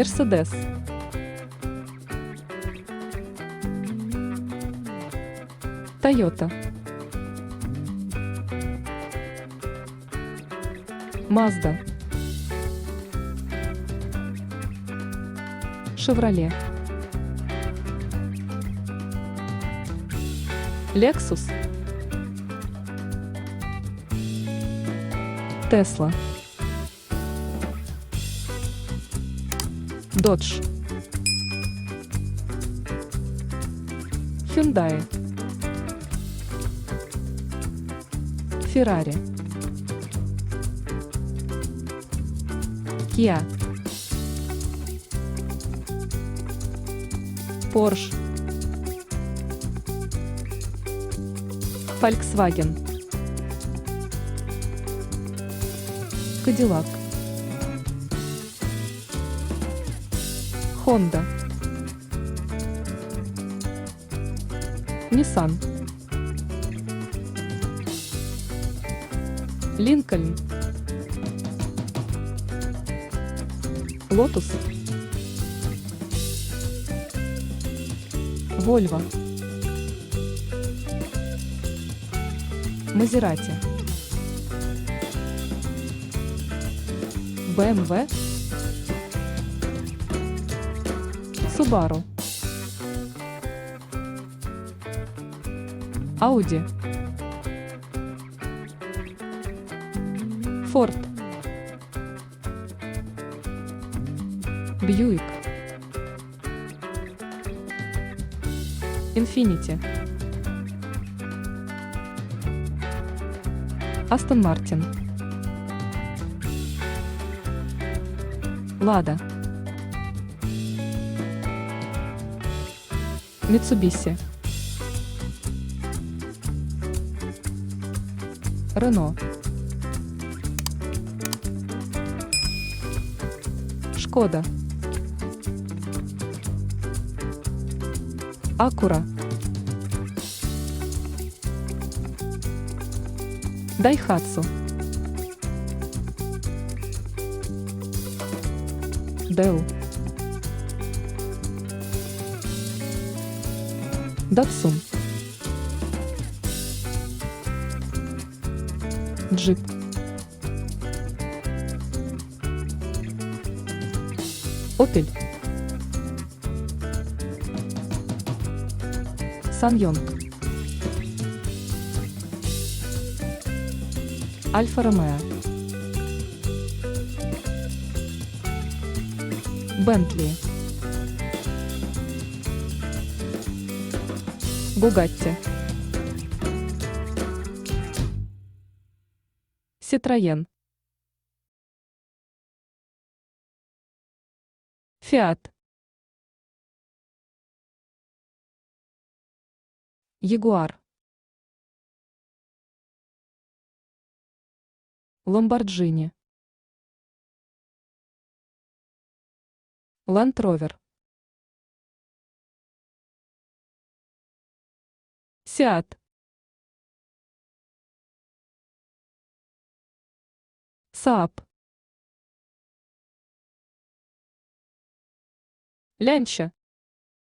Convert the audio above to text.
Мерседес. Тойота. Мазда. Шевроле. Лексус. Тесла. Додж. Hyundai. Феррари. Kia. Porsche. Volkswagen. Cadillac. Honda. Nissan. Lincoln. Lotus. Volvo. Maserati. BMW. Subaru. Audi. Ford. Buick. Infiniti. Aston Martin. Lada. Mitsubishi. Renault. Шкода. Acura. Daihatsu. Dell. Datsun. Jeep. Opel. Sanyong. Альфа Ромео. Бентли. Бугатти. Citroën. Фиат. Ягуар. Ламборджини. Land Rover. Сиат. Saab. Лянча.